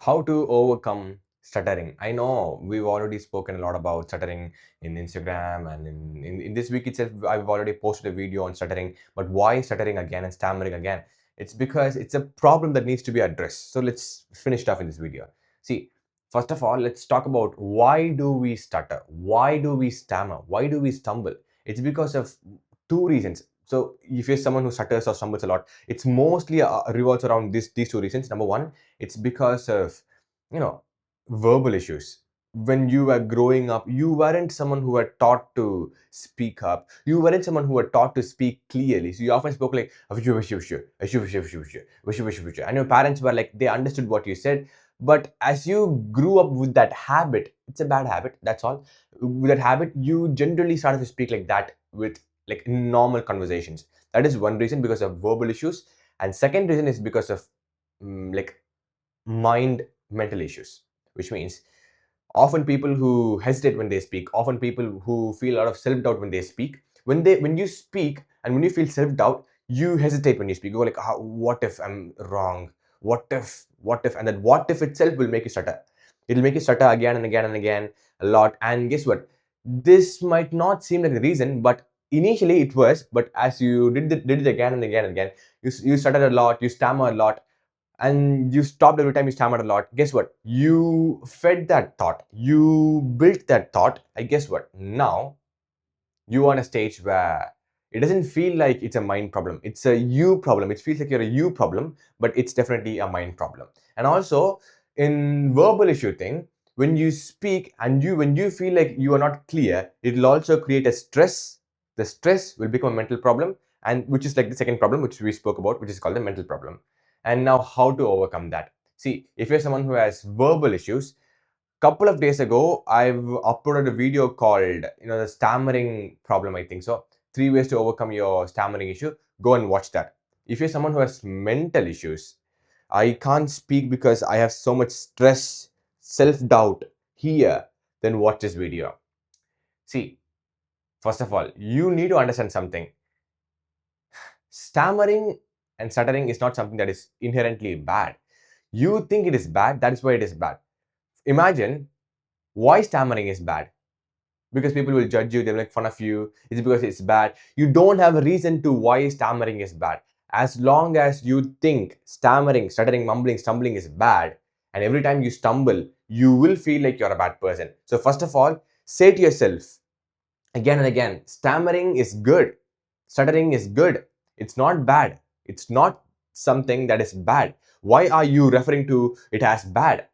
How to overcome stuttering. I know we've already spoken a lot about stuttering in Instagram, and in this week itself I've already posted a video on stuttering. But why stuttering again and stammering again? It's because it's a problem that needs to be addressed. So let's finish off in this video. See, first of all, let's talk about why do we stutter, why do we stammer, why do we stumble. It's because of two reasons. So if you're someone who stutters or stumbles a lot, it's mostly revolves around these two reasons. Number one, it's because of, you know, verbal issues. When you were growing up, you weren't someone who were taught to speak up, you weren't someone who were taught to speak clearly, so you often spoke like "Vishu, vishu, vishu, vishu, vishu, vishu, vishu, vishu, vishu, vishu," and your parents were like, they understood what you said. But as you grew up with that habit, it's a bad habit, that's all. With that habit, you generally started to speak like that with like normal conversations. That is one reason, because of verbal issues. And second reason is because of like mental issues, which means often people who hesitate when they speak, often people who feel a lot of self-doubt when they speak, when you speak and when you feel self-doubt, you hesitate when you speak. You go like, what if I'm wrong, what if, and that what if itself will make you stutter. It'll make you stutter again and again and again a lot. And guess what, this might not seem like the reason, but initially it was. But as you did it again and again and again, you stuttered a lot, you stammer a lot, and you stopped every time you stammered a lot. Guess what, you fed that thought, you built that thought, and guess what, now you are on a stage where it doesn't feel like it's a mind problem, it's a you problem. It feels like you're a you problem, but it's definitely a mind problem. And also, in verbal issue thing, when you speak and when you feel like you are not clear, it'll also create a stress. The stress will become a mental problem, and which is like the second problem which we spoke about, which is called the mental problem. And now, how to overcome that? See, if you're someone who has verbal issues, couple of days ago I've uploaded a video called, the stammering problem, I think so. 3 ways to overcome your stammering issue. Go and watch that. If you're someone who has mental issues, I can't speak because I have so much stress, self-doubt here, then watch this video. See, first of all, you need to understand something. Stammering and stuttering is not something that is inherently bad. You think it is bad, that is why it is bad. Imagine why stammering is bad. Because people will judge you, they'll make fun of you. It's because it's bad. You don't have a reason to why stammering is bad. As long as you think stammering, stuttering, mumbling, stumbling is bad, and every time you stumble, you will feel like you're a bad person. So first of all, say to yourself again and again, stammering is good, stuttering is good. It's not bad. It's not something that is bad. Why are you referring to it as bad?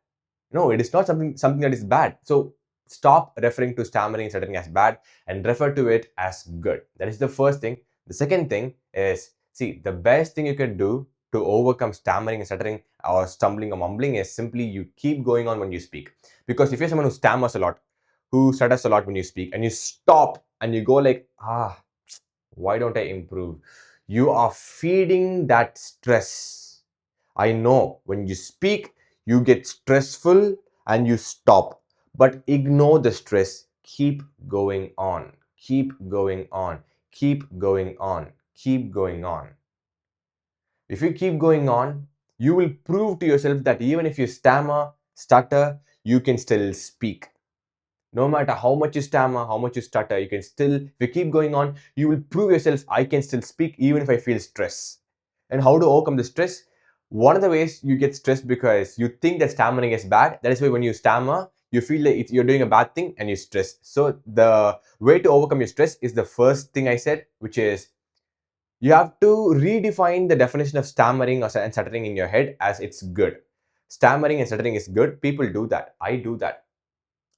No, it is not something that is bad. So stop referring to stammering, stuttering as bad and refer to it as good. That is the first thing. The second thing is, see, the best thing you can do to overcome stammering and stuttering or stumbling or mumbling is simply you keep going on when you speak. Because if you're someone who stammers a lot, who stutters a lot when you speak, and you stop and you go like, why don't I improve? You are feeding that stress. I know when you speak, you get stressful and you stop. But ignore the stress. Keep going on. Keep going on. Keep going on. Keep going on. If you keep going on, you will prove to yourself that even if you stammer, stutter, you can still speak. No matter how much you stammer, how much you stutter, you can still, if you keep going on, you will prove yourself, I can still speak even if I feel stress. And how to overcome the stress? One of the ways you get stressed because you think that stammering is bad. That is why when you stammer, you feel like you're doing a bad thing and you stress. So the way to overcome your stress is the first thing I said, which is you have to redefine the definition of stammering and stuttering in your head as it's good. Stammering and stuttering is good. People do that. I do that.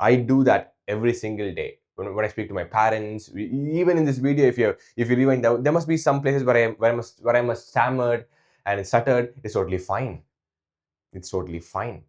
I do that every single day when I speak to my parents. Even in this video, if you rewind, there must be some places where I must stammered and stuttered. It's totally fine. It's totally fine.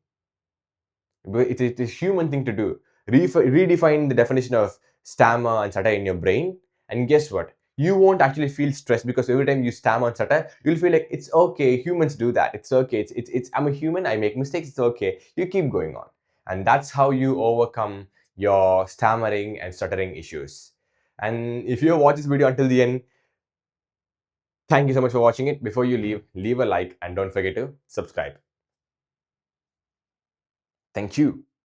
It's a human thing to do. Redefine the definition of stammer and stutter in your brain, and guess what? You won't actually feel stressed because every time you stammer and stutter, you'll feel like it's okay. Humans do that. It's okay. It's I'm a human. I make mistakes. It's okay. You keep going on, and that's how you overcome your stammering and stuttering issues. And if you watch this video until the end, thank you so much for watching it. Before you leave a like and don't forget to subscribe. Thank you.